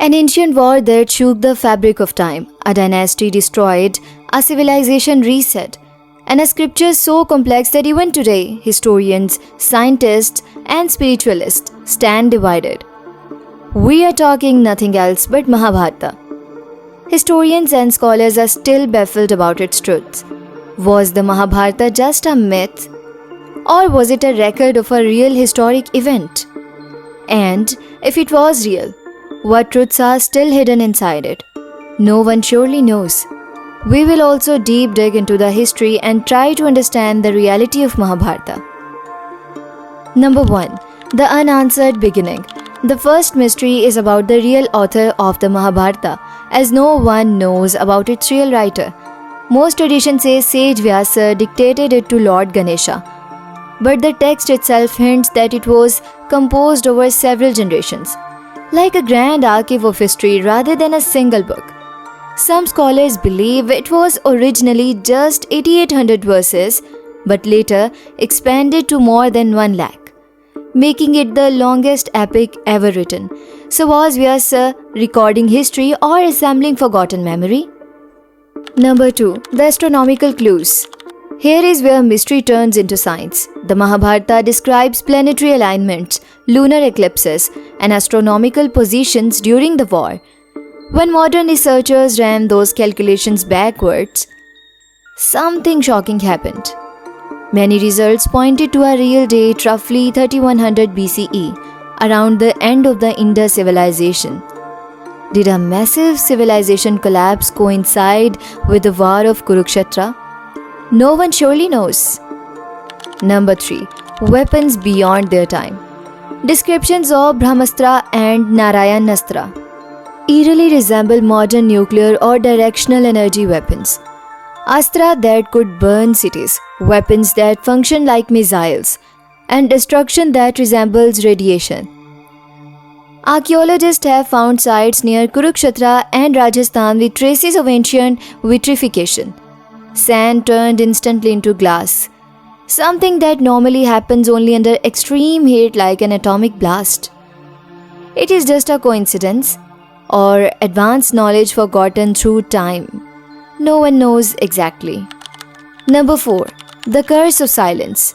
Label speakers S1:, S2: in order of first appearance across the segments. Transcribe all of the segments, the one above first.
S1: An ancient war that shook the fabric of time, a dynasty destroyed, a civilization reset, and a scripture so complex that even today historians, scientists, and spiritualists stand divided. We are talking nothing else but Mahabharata. Historians and scholars are still baffled about its truths. Was the Mahabharata just a myth? Or was it a record of a real historic event? And if it was real, what truths are still hidden inside it? No one surely knows. We will also deep dig into the history and try to understand the reality of Mahabharata. Number 1. The Unanswered Beginning. The first mystery is about the real author of the Mahabharata, as no one knows about its real writer. Most traditions say sage Vyasa dictated it to Lord Ganesha, but the text itself hints that it was composed over several generations, like a grand archive of history rather than a single book. Some scholars believe it was originally just 8800 verses, but later expanded to more than 1 lakh, making it the longest epic ever written. So was Vyasa recording history or assembling forgotten memory? Number 2. The Astronomical Clues. Here is where mystery turns into science. The Mahabharata describes planetary alignments, lunar eclipses, and astronomical positions during the war. When modern researchers ran those calculations backwards, something shocking happened. Many results pointed to a real date roughly 3100 BCE, around the end of the Indus civilization. Did a massive civilization collapse coincide with the war of Kurukshetra? No one surely knows. Number 3. Weapons beyond their time. Descriptions of Brahmastra and Narayanastra eerily resemble modern nuclear or directional energy weapons. Astra that could burn cities, weapons that function like missiles, and destruction that resembles radiation. Archaeologists have found sites near Kurukshetra and Rajasthan with traces of ancient vitrification. Sand turned instantly into glass, something that normally happens only under extreme heat like an atomic blast. It is just a coincidence or advanced knowledge forgotten through time. No one knows exactly. Number 4. The Curse of Silence.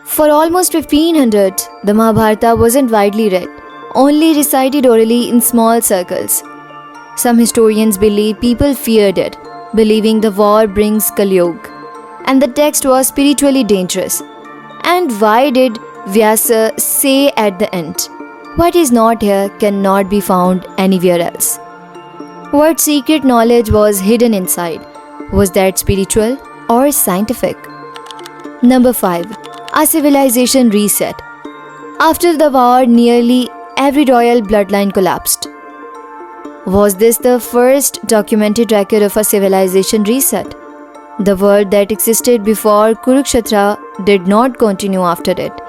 S1: For almost 1500, the Mahabharata wasn't widely read, only recited orally in small circles. Some historians believe people feared it, believing the war brings Kali Yuga, and the text was spiritually dangerous. And why did Vyasa say at the end, "What is not here cannot be found anywhere else"? What secret knowledge was hidden inside? Was that spiritual or scientific? Number 5. A civilization reset. After the war, nearly every royal bloodline collapsed. Was this the first documented record of a civilization reset? The world that existed before Kurukshetra did not continue after it.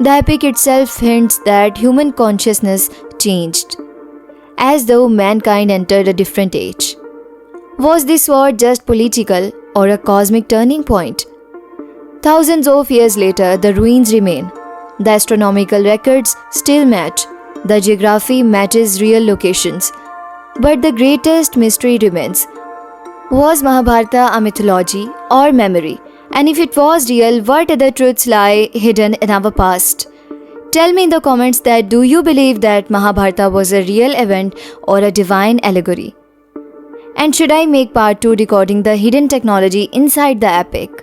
S1: The epic itself hints that human consciousness changed, as though mankind entered a different age. Was this war just political or a cosmic turning point? Thousands of years later, the ruins remain. The astronomical records still match. The geography matches real locations. But the greatest mystery remains. Was Mahabharata a mythology or memory? And if it was real, what other truths lie hidden in our past? Tell me in the comments that do you believe that Mahabharata was a real event or a divine allegory? And should I make part 2 recording the hidden technology inside the epic?